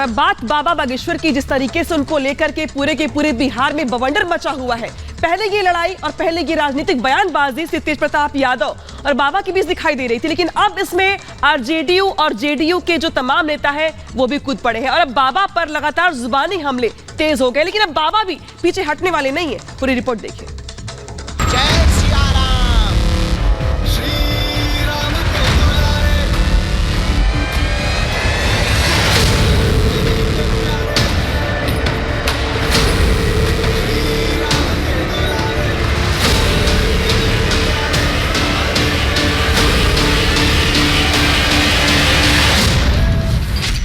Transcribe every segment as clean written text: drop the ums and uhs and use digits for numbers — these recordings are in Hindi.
अब बात बाबा बागेश्वर की, जिस तरीके से उनको लेकर के पूरे बिहार में बवंडर मचा हुआ है। पहले ये लड़ाई और पहले ये राजनीतिक बयानबाजी से तेज प्रताप यादव और बाबा के बीच दिखाई दे रही थी, लेकिन अब इसमें आरजेडीयू और जेडीयू के जो तमाम नेता हैं वो भी कूद पड़े हैं और अब बाबा पर लगातार जुबानी हमले तेज हो गए। लेकिन अब बाबा भी पीछे हटने वाले नहीं है। पूरी रिपोर्ट देखिए।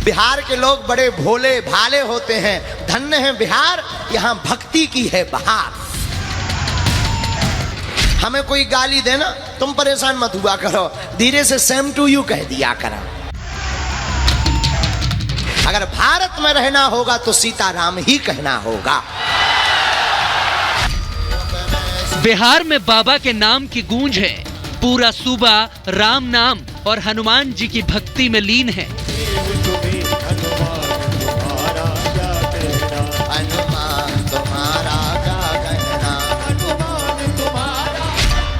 बिहार के लोग बड़े भोले भाले होते हैं। धन्य है बिहार, यहाँ भक्ति की है बहार। हमें कोई गाली देना, तुम परेशान मत हुआ करो, धीरे से सेम टू यू कह दिया करो। अगर भारत में रहना होगा तो सीताराम ही कहना होगा। बिहार में बाबा के नाम की गूंज है। पूरा सूबा राम नाम और हनुमान जी की भक्ति में लीन है।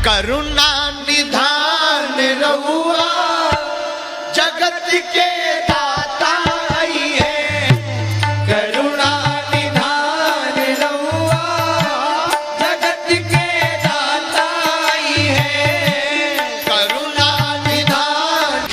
करुणा निधान रहुआ जगत के दाता है। करुणा निधान रहुआ जगत के दाता है। करुणा निधान।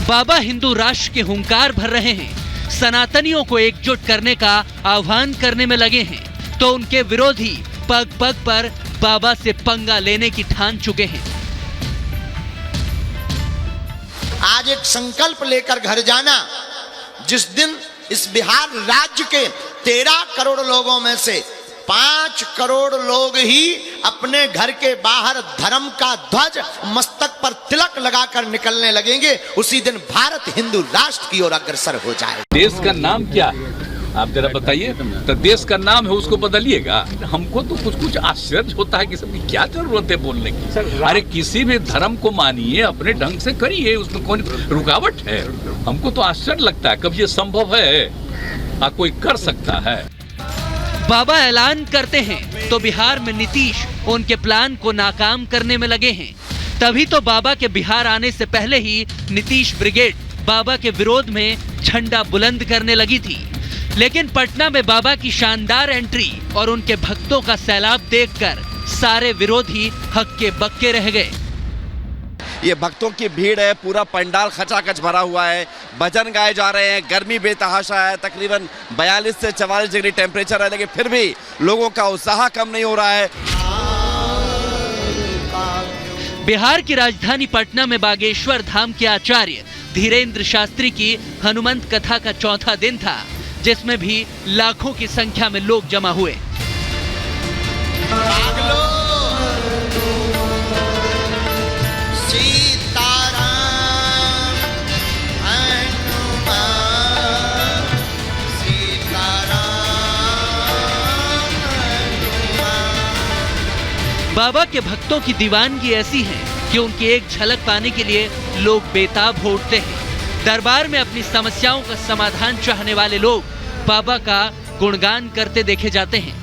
बाबा हिंदू राष्ट्र के हुंकार भर रहे हैं। सनातनियों को एकजुट करने का आह्वान करने में लगे हैं, तो उनके विरोधी पग पग पर बाबा से पंगा लेने की ठान चुके हैं। आज एक संकल्प लेकर घर जाना, जिस दिन इस बिहार राज्य के 13 करोड़ लोगों में से 5 करोड़ लोग ही अपने घर के बाहर धर्म का ध्वज मस्तक पर तिलक लगाकर निकलने लगेंगे, उसी दिन भारत हिंदू राष्ट्र की ओर अग्रसर हो जाए। देश का नाम क्या है आप जरा बताइए। तो देश का नाम है, उसको बदलिएगा। हमको तो कुछ आश्चर्य होता है कि सबकी क्या जरूरत है बोलने की। अरे किसी भी धर्म को मानिए, अपने ढंग से करिए, उसमें कौन रुकावट है। हमको तो आश्चर्य लगता है कब ये संभव है, कोई कर सकता है। बाबा ऐलान करते हैं तो बिहार में नीतीश उनके प्लान को नाकाम करने में लगे हैं। तभी तो बाबा के बिहार आने से पहले ही नीतीश ब्रिगेड बाबा के विरोध में झंडा बुलंद करने लगी थी। लेकिन पटना में बाबा की शानदार एंट्री और उनके भक्तों का सैलाब देखकर सारे विरोधी हक्के बक्के रह गए। ये भक्तों की भीड़ है, पूरा पंडाल खचाखच भरा हुआ है, भजन गाए जा रहे हैं, गर्मी बेतहाशा है, तकरीबन 42 से 44 डिग्री टेम्परेचर है, लेकिन फिर भी लोगों का उत्साह कम नहीं हो रहा है। बिहार की राजधानी पटना में बागेश्वर धाम के आचार्य धीरेन्द्र शास्त्री की हनुमंत कथा का चौथा दिन था, जिसमें भी लाखों की संख्या में लोग जमा हुए। बाबा के भक्तों की दीवानगी ऐसी है कि उनकी एक झलक पाने के लिए लोग बेताब हो उठते हैं। दरबार में अपनी समस्याओं का समाधान चाहने वाले लोग बाबा का गुणगान करते देखे जाते हैं।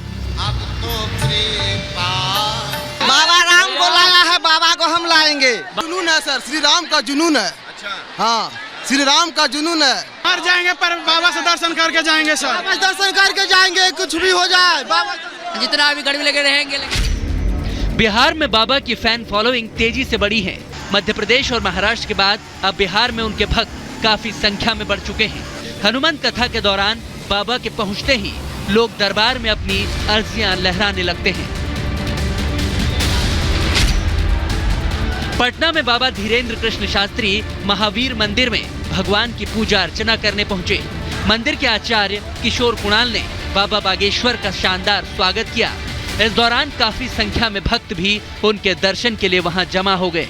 बाबा राम को लाया है, बाबा को हम लाएंगे। जुनून है सर, श्री राम का जुनून है। अच्छा। हाँ, श्री राम का जुनून है। मर जाएंगे पर बाबा से दर्शन करके जाएंगे सर। बाबा से दर्शन करके जाएंगे, कुछ भी हो जाए बाबा। जितना भी गर्मी लगे रहेंगे। बिहार में बाबा की फैन फॉलोइंग तेजी से बढ़ी है। मध्य प्रदेश और महाराष्ट्र के बाद अब बिहार में उनके भक्त काफी संख्या में बढ़ चुके हैं। हनुमान कथा के दौरान बाबा के पहुंचते ही लोग दरबार में अपनी अर्जियां लहराने लगते हैं। पटना में बाबा धीरेन्द्र कृष्ण शास्त्री महावीर मंदिर में भगवान की पूजा अर्चना करने पहुंचे। मंदिर के आचार्य किशोर कुणाल ने बाबा बागेश्वर का शानदार स्वागत किया। इस दौरान काफी संख्या में भक्त भी उनके दर्शन के लिए वहां जमा हो गए।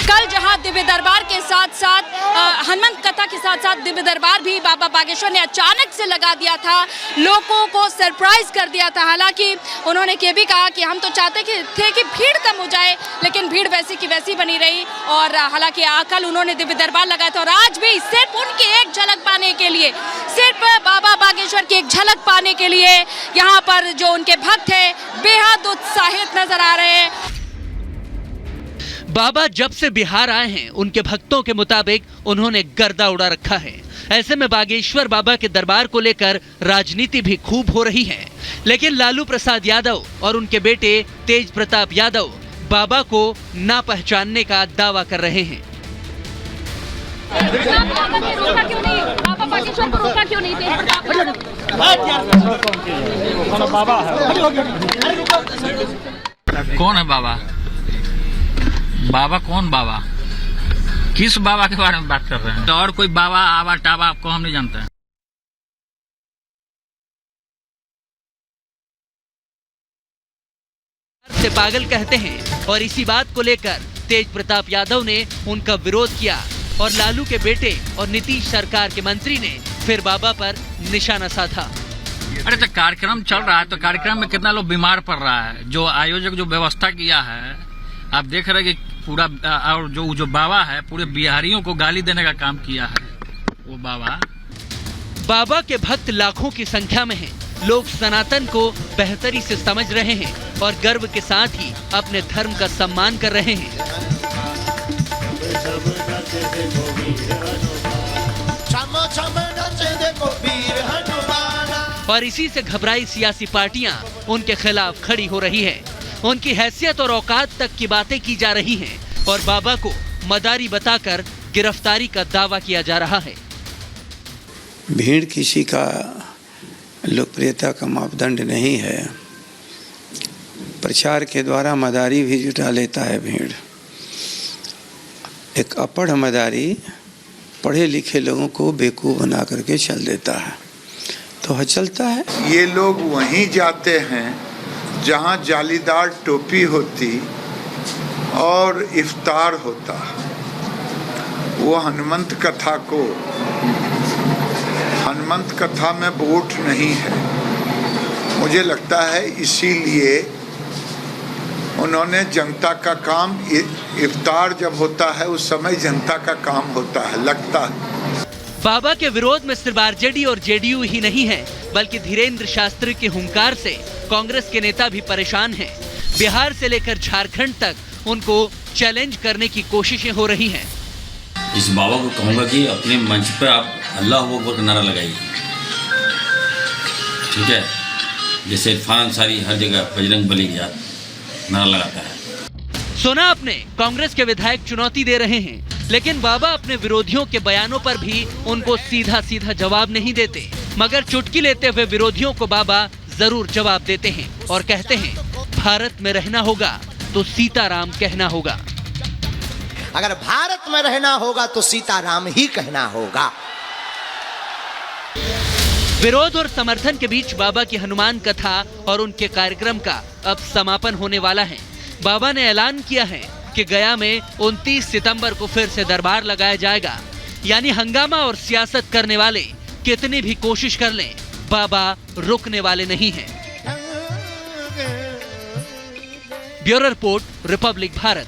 कल जहां यहाँ दिव्य दरबार के साथ साथ हनुमंत कथा के साथ साथ दिव्य दरबार भी बाबा बागेश्वर ने अचानक से लगा दिया था, लोगों को सरप्राइज कर दिया था। हालांकि उन्होंने ये भी कहा कि हम तो चाहते थे कि भीड़ कम हो जाए, लेकिन भीड़ वैसी की वैसी बनी रही। और हालांकि कल उन्होंने दिव्य दरबार लगाया था और आज भी सिर्फ उनकी एक झलक पाने के लिए, सिर्फ बाबा बागेश्वर की एक झलक पाने के लिए यहाँ पर जो उनके भक्त हैं बेहद उत्साहित नजर आ रहे हैं। बाबा जब से बिहार आए हैं उनके भक्तों के मुताबिक उन्होंने गर्दा उड़ा रखा है। ऐसे में बागेश्वर बाबा के दरबार को लेकर राजनीति भी खूब हो रही है, लेकिन लालू प्रसाद यादव और उनके बेटे तेज प्रताप यादव बाबा को ना पहचानने का दावा कर रहे हैं। बाबा बागेश्वर को रोका क्यों नहीं? कौन है बाबा? बाबा कौन बाबा? किस बाबा के बारे में बात कर रहे हैं? तो और कोई बाबा आवा टाबा आपको हम नहीं जानते हैं। से पागल कहते हैं और इसी बात को लेकर तेज प्रताप यादव ने उनका विरोध किया और लालू के बेटे और नीतीश सरकार के मंत्री ने फिर बाबा पर निशाना साधा। अरे तो कार्यक्रम चल रहा है, तो कार्यक्रम में कितना लोग बीमार पड़ रहा है। जो आयोजक जो व्यवस्था किया है, आप देख रहे हैं कि पूरा, और जो बाबा है पूरे बिहारियों को गाली देने का काम किया है वो बाबा के भक्त लाखों की संख्या में हैं। लोग सनातन को बेहतरी से समझ रहे हैं और गर्व के साथ ही अपने धर्म का सम्मान कर रहे हैं। और इसी से घबराई सियासी पार्टियां उनके खिलाफ खड़ी हो रही है। उनकी हैसियत और औकात तक की बातें की जा रही हैं और बाबा को मदारी बताकर गिरफ्तारी का दावा किया जा रहा है। भीड़ किसी का लोकप्रियता का मापदंड नहीं है। प्रचार के द्वारा मदारी भी जुटा लेता है भीड़। एक अपढ़ मदारी पढ़े लिखे लोगों को बेवकूफ़ बना करके चल देता है, तो चलता है। ये लोग वहीं जाते हैं जहां जालीदार टोपी होती और इफ्तार होता। वो हनुमंत कथा में वोट नहीं है। मुझे लगता है इसीलिए उन्होंने जनता का काम, इफ्तार जब होता है उस समय जनता का काम होता है, लगता है। बाबा के विरोध में सिर्फ आरजेडी और जेडीयू ही नहीं है, बल्कि धीरेन्द्र शास्त्री के हुंकार से कांग्रेस के नेता भी परेशान हैं। बिहार से लेकर झारखंड तक उनको चैलेंज करने की कोशिशें हो रही हैं। इस बाबा को कहूँगा कि अपने मंच पर आप अल्लाह अकबर का नारा लगाइए, ठीक है? जैसे इरफान अंसारी हर जगह बजरंग बली का नारा लगाता है। सुना आपने, कांग्रेस के विधायक चुनौती दे रहे हैं, लेकिन बाबा अपने विरोधियों के बयानों पर भी उनको सीधा सीधा जवाब नहीं देते, मगर चुटकी लेते हुए विरोधियों को बाबा जरूर जवाब देते हैं और कहते हैं भारत में रहना होगा तो सीताराम कहना होगा। अगर भारत में रहना होगा तो सीताराम ही कहना होगा। विरोध और समर्थन के बीच बाबा की हनुमान कथा और उनके कार्यक्रम का अब समापन होने वाला है। बाबा ने ऐलान किया है कि गया में 29 सितंबर को फिर से दरबार लगाया जाएगा। यानी हंगामा और सियासत करने वाले कितनी भी कोशिश कर लें, बाबा रुकने वाले नहीं हैं। Bureau report, Republic Bharat.